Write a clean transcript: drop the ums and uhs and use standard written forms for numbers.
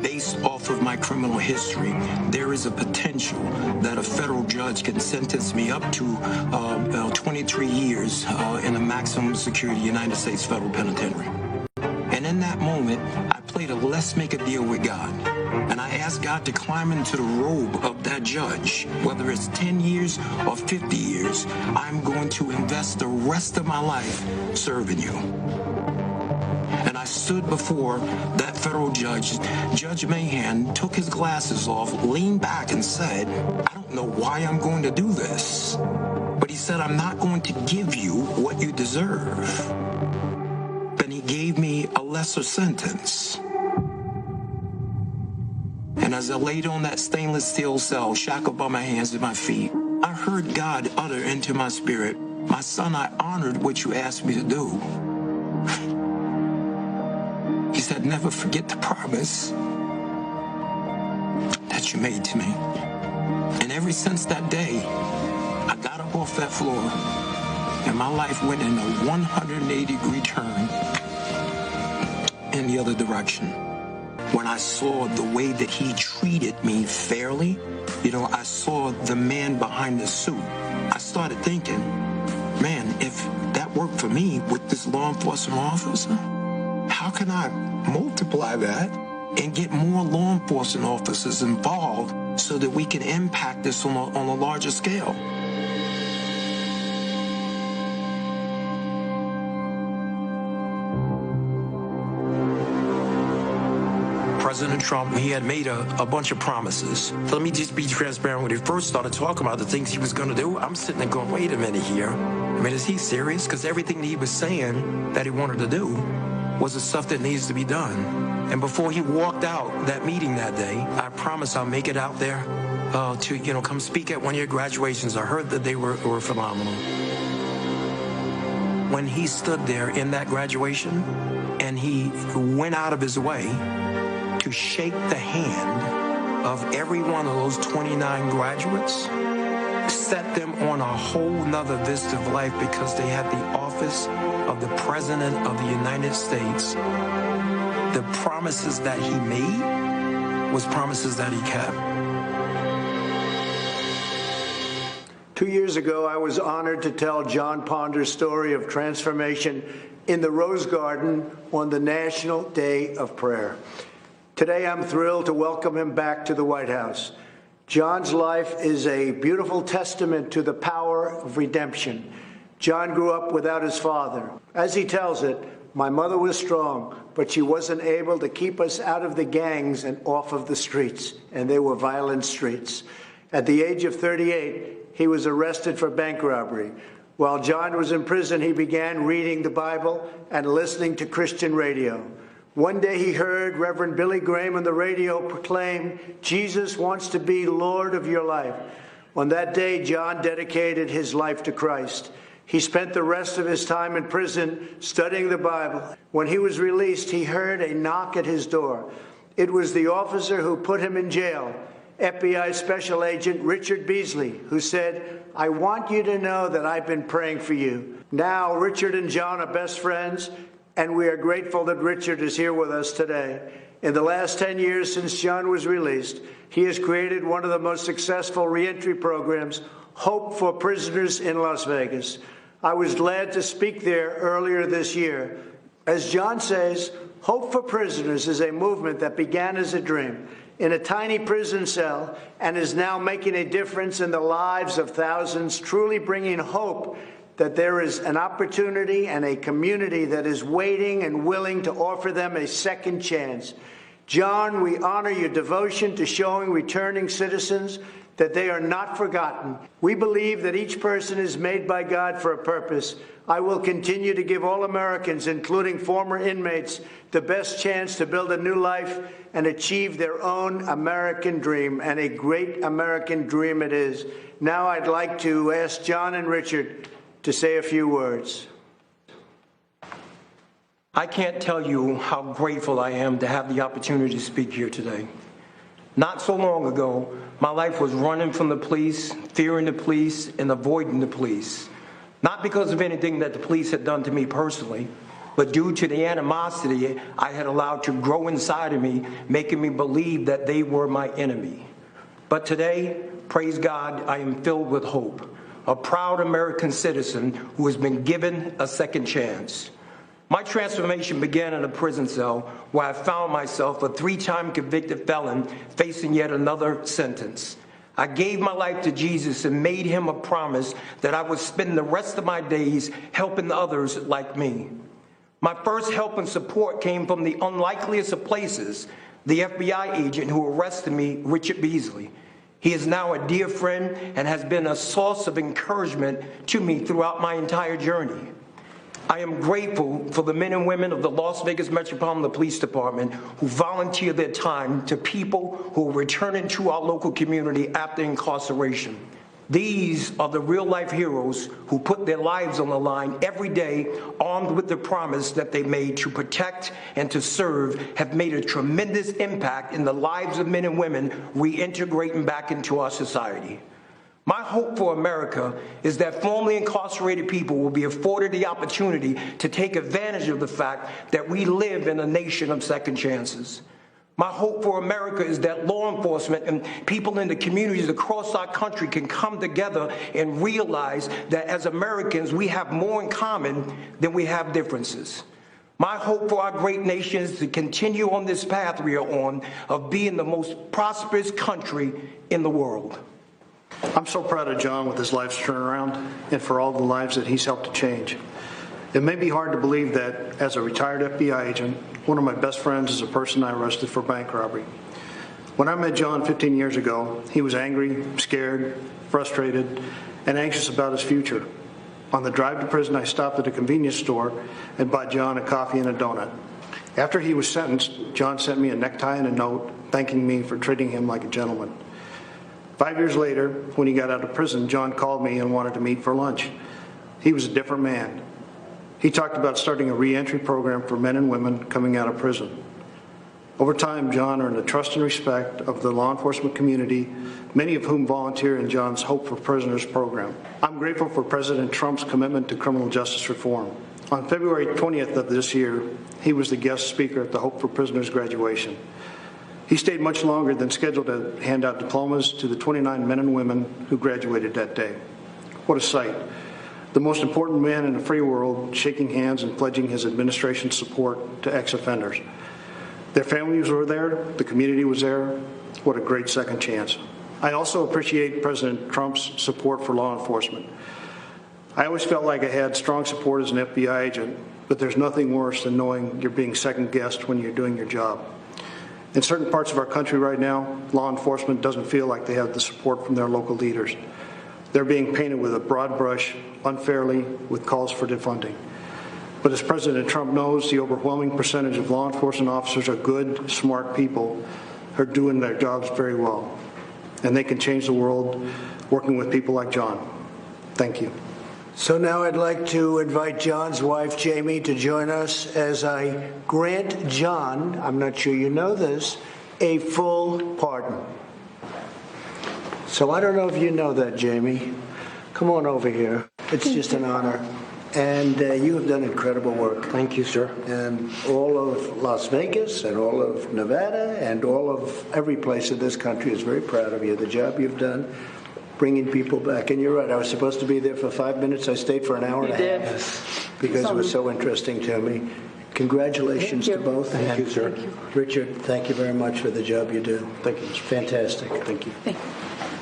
based off of my criminal history, there is a potential that a federal judge can sentence me up to 23 years in a maximum security United States federal penitentiary. And in that moment, I played a let's make a deal with God. And I asked God to climb into the robe of that judge. Whether it's 10 years or 50 years, I'm going to invest the rest of my life serving you. And I stood before that federal judge. Judge Mahan took his glasses off, leaned back and said, I don't know why I'm going to do this. But he said, I'm not going to give you what you deserve. Then he gave me a lesser sentence. And as I laid on that stainless steel cell, shackled by my hands and my feet, I heard God utter into my spirit, my son, I honored what you asked me to do. He said, never forget the promise that you made to me. And ever since that day, I got up off that floor and my life went in a 180-degree turn in the other direction. When I saw the way that he treated me fairly, I saw the man behind the suit. I started thinking, man, if that worked for me with this law enforcement officer, how can I multiply that and get more law enforcement officers involved so that we can impact this on a larger scale? President Trump, he had made a bunch of promises. So let me just be transparent. When he first started talking about the things he was going to do, I'm sitting there going, wait a minute here. I mean, is he serious? Because everything that he was saying that he wanted to do was the stuff that needs to be done. And before he walked out that meeting that day, I promised I'll make it out there to, come speak at one of your graduations. I heard that they were phenomenal. When he stood there in that graduation and he went out of his way to shake the hand of every one of those 29 graduates, set them on a whole nother vista of life because they had the office of the President of the United States. The promises that he made was promises that he kept. 2 years ago, I was honored to tell John Ponder's story of transformation in the Rose Garden on the National Day of Prayer. Today, I'm thrilled to welcome him back to the White House. John's life is a beautiful testament to the power of redemption. John grew up without his father. As he tells it, my mother was strong, but she wasn't able to keep us out of the gangs and off of the streets, and they were violent streets. At the age of 38, he was arrested for bank robbery. While John was in prison, he began reading the Bible and listening to Christian radio. One day he heard Reverend Billy Graham on the radio proclaim, Jesus wants to be Lord of your life. On that day, John dedicated his life to Christ. He spent the rest of his time in prison studying the Bible. When he was released, he heard a knock at his door. It was the officer who put him in jail, FBI Special Agent Richard Beasley, who said, I want you to know that I've been praying for you. Now, Richard and John are best friends, and we are grateful that Richard is here with us today. In the last 10 years since John was released, he has created one of the most successful reentry programs, Hope for Prisoners in Las Vegas. I was glad to speak there earlier this year. As John says, Hope for Prisoners is a movement that began as a dream in a tiny prison cell and is now making a difference in the lives of thousands, truly bringing hope that there is an opportunity and a community that is waiting and willing to offer them a second chance. John, we honor your devotion to showing returning citizens that they are not forgotten. We believe that each person is made by God for a purpose. I will continue to give all Americans, including former inmates, the best chance to build a new life and achieve their own American dream, and a great American dream it is. Now I'd like to ask John and Richard to say a few words. I can't tell you how grateful I am to have the opportunity to speak here today. Not so long ago, my life was running from the police, fearing the police, and avoiding the police. Not because of anything that the police had done to me personally, but due to the animosity I had allowed to grow inside of me, making me believe that they were my enemy. But today, praise God, I am filled with hope, a proud American citizen who has been given a second chance. My transformation began in a prison cell where I found myself a 3-time convicted felon facing yet another sentence. I gave my life to Jesus and made him a promise that I would spend the rest of my days helping others like me. My first help and support came from the unlikeliest of places, the FBI agent who arrested me, Richard Beasley. He is now a dear friend and has been a source of encouragement to me throughout my entire journey. I am grateful for the men and women of the Las Vegas Metropolitan Police Department who volunteer their time to people who are returning to our local community after incarceration. These are the real-life heroes who put their lives on the line every day, armed with the promise that they made to protect and to serve, have made a tremendous impact in the lives of men and women reintegrating back into our society. My hope for America is that formerly incarcerated people will be afforded the opportunity to take advantage of the fact that we live in a nation of second chances. My hope for America is that law enforcement and people in the communities across our country can come together and realize that as Americans, we have more in common than we have differences. My hope for our great nation is to continue on this path we are on of being the most prosperous country in the world. I'm so proud of John with his life's turnaround and for all the lives that he's helped to change. It may be hard to believe that as a retired FBI agent, one of my best friends is a person I arrested for bank robbery. When I met John 15 years ago, he was angry, scared, frustrated, and anxious about his future. On the drive to prison, I stopped at a convenience store and bought John a coffee and a donut. After he was sentenced, John sent me a necktie and a note thanking me for treating him like a gentleman. 5 years later, when he got out of prison, John called me and wanted to meet for lunch. He was a different man. He talked about starting a reentry program for men and women coming out of prison. Over time, John earned the trust and respect of the law enforcement community, many of whom volunteer in John's Hope for Prisoners program. I'm grateful for President Trump's commitment to criminal justice reform. On February 20th of this year, he was the guest speaker at the Hope for Prisoners graduation. He stayed much longer than scheduled to hand out diplomas to the 29 men and women who graduated that day. What a sight. The most important man in the free world shaking hands and pledging his administration's support to ex-offenders. Their families were there, the community was there. What a great second chance. I also appreciate President Trump's support for law enforcement. I always felt like I had strong support as an FBI agent, but there's nothing worse than knowing you're being second-guessed when you're doing your job. In certain parts of our country right now, law enforcement doesn't feel like they have the support from their local leaders. They're being painted with a broad brush, unfairly, with calls for defunding. But as President Trump knows, the overwhelming percentage of law enforcement officers are good, smart people who are doing their jobs very well. And they can change the world working with people like John. Thank you. So now I'd like to invite John's wife, Jamie, to join us as I grant John, I'm not sure you know this, a full pardon. So I don't know if you know that, Jamie. Come on over here. It's just an honor. And you have done incredible work. Thank you, sir. And all of Las Vegas and all of Nevada and all of every place in this country is very proud of you, the job you've done, bringing people back. And you're right, I was supposed to be there for 5 minutes. I stayed for an hour and a half because it was so interesting to me. Congratulations to both. Thank you, sir. Richard, thank you very much for the job you do. Thank you. It's fantastic. Thank you. Thank you.